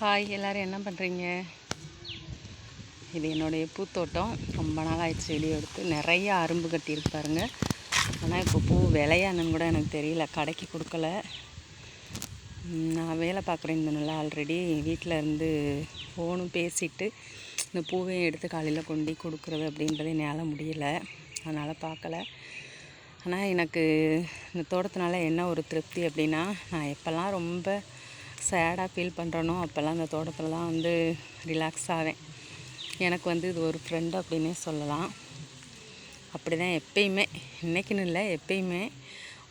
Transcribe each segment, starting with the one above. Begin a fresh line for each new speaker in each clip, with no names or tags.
Hi, எல்லோரும் என்ன பண்ணுறீங்க? இது என்னுடைய பூத்தோட்டம். ரொம்ப நாள் ஆயிடுச்சு வெளியே எடுத்து. நிறைய அரும்பு கட்டியிருக்கு பாருங்க. ஆனால் இப்போ பூ விளையானுன்னு கூட எனக்கு தெரியல, கடைக்கு கொடுக்கல. நான் வேலை பார்க்குறேன் நல்லா ஆல்ரெடி. வீட்டில் இருந்து ஃபோனும் பேசிவிட்டு இந்த பூவையும் எடுத்து காலையில் கொண்டு கொடுக்குறது அப்படின்றதே என்னால் முடியலை, அதனால் பார்க்கல. ஆனால் எனக்கு இந்த தோட்டத்தினால என்ன ஒரு திருப்தி அப்படின்னா, நான் எப்போல்லாம் ரொம்ப சேடாக ஃபீல் பண்ணுறனோ அப்போல்லாம் இந்த தோட்டத்தில் தான் ரிலாக்ஸ் ஆவேன். எனக்கு இது ஒரு ஃப்ரெண்டு அப்படின்னே சொல்லலாம். அப்படி தான் எப்பயுமே, இன்றைக்கின்னு இல்லை எப்பயுமே,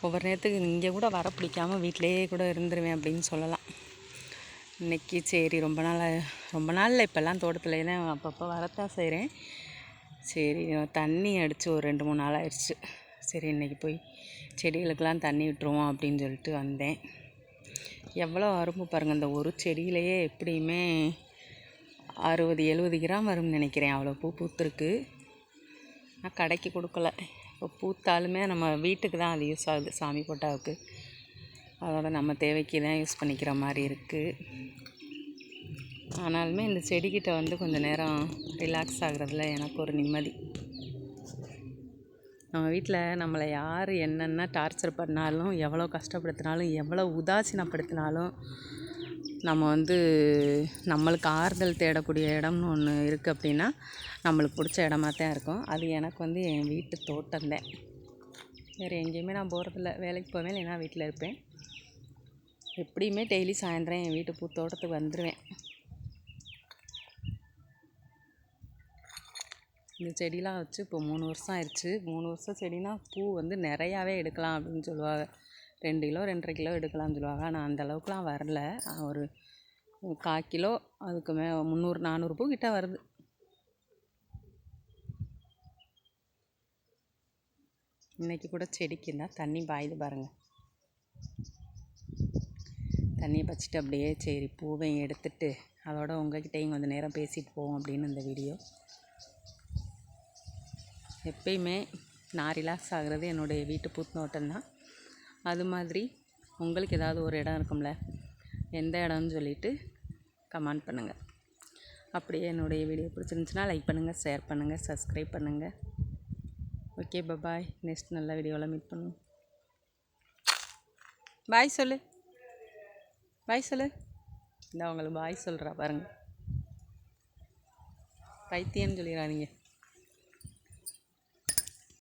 ஒவ்வொரு நேரத்துக்கு இங்கே கூட வர பிடிக்காமல் வீட்டிலையே கூட இருந்துருவேன் அப்படின்னு சொல்லலாம். இன்றைக்கி சரி ரொம்ப நாளில் இப்போல்லாம் தோட்டத்துலேயே தான் அப்பப்போ வரத்தான் செய்கிறேன். சரி தண்ணி அடித்து ஒரு 2-3 நாள் ஆயிடுச்சு. சரி இன்றைக்கி போய் செடிகளுக்கெல்லாம் தண்ணி விட்டுருவோம் அப்படின்னு சொல்லிட்டு வந்தேன். எவ்வளோ அரும்பு பாருங்கள். இந்த ஒரு செடியிலையே எப்படியுமே 60-70 கிராம் வரும்னு நினைக்கிறேன். அவ்வளோ பூ பூத்துருக்கு. நான் கடைக்கு கொடுக்கல. இப்போ பூத்தாலுமே நம்ம வீட்டுக்கு தான் அது யூஸ் ஆகுது, சாமி போட்டாவுக்கு. அதோட நம்ம தேவைக்கு தான் யூஸ் பண்ணிக்கிற மாதிரி இருக்குது. ஆனாலுமே இந்த செடிக்கிட்ட கொஞ்சம் நேரம் ரிலாக்ஸ் ஆகுறதுல எனக்கு ஒரு நிம்மதி. நம்ம வீட்டில் நம்மளை யார் என்னென்ன டார்ச்சர் பண்ணாலும், எவ்வளோ கஷ்டப்படுத்தினாலும், எவ்வளோ உதாசீனப்படுத்தினாலும், நம்ம நம்மளுக்கு ஆறுதல் தேடக்கூடிய இடம்னு ஒன்று இருக்குது அப்படின்னா நம்மளுக்கு பிடிச்ச இடமா தான் இருக்கும். அது எனக்கு என் வீட்டு தோட்டம்தான். வேறு எங்கேயுமே நான் போகிறதில்ல. வேலைக்கு போவேன், இல்லைன்னா வீட்டில் இருப்பேன். எப்படியுமே டெய்லி சாயந்தரம் என் வீட்டு தோட்டத்துக்கு வந்துடுவேன். இந்த செடிலாம் வச்சு இப்போ 3 வருஷம் ஆயிடுச்சு. 3 வருஷம் செடினா பூ நிறையாவே எடுக்கலாம் அப்படின்னு சொல்லுவாங்க. 2 கிலோ 2.5 கிலோ எடுக்கலாம்னு சொல்லுவாங்க. ஆனால் அந்தளவுக்குலாம் வரல. ஒரு 1/4 கிலோ, அதுக்கு 300-400 பூ கிட்ட வருது. இன்றைக்கி கூட செடிக்கு இருந்தால் தண்ணி பாயுது பாருங்கள். தண்ணியை பச்சிட்டு அப்படியே சரி பூவையும் எடுத்துட்டு அதோட உங்கள்கிட்டையும் கொஞ்சம் நேரம் பேசிட்டு போவோம் அப்படின்னு இந்த வீடியோ. எப்பயுமே நான் ரிலாக்ஸ் ஆகிறது என்னுடைய வீட்டு பூத்தோட்டம் தான். அது மாதிரி உங்களுக்கு ஏதாவது ஒரு இடம் இருக்கும்ல, எந்த இடம்னு சொல்லிவிட்டு கமெண்ட் பண்ணுங்கள். அப்படியே என்னுடைய வீடியோ பிடிச்சிருந்துச்சுன்னா லைக் பண்ணுங்கள், ஷேர் பண்ணுங்கள், சப்ஸ்கிரைப் பண்ணுங்கள். ஓகே, பாய். நெக்ஸ்ட் நல்ல வீடியோவில் மீட் பண்ணுவோம். பாய் சொல்லு, பாய் சொல்லு. இந்த உங்களுக்கு பாய் சொல்கிறா பாருங்கள். பைத்தியன்னு சொல்லிடுறாங்க.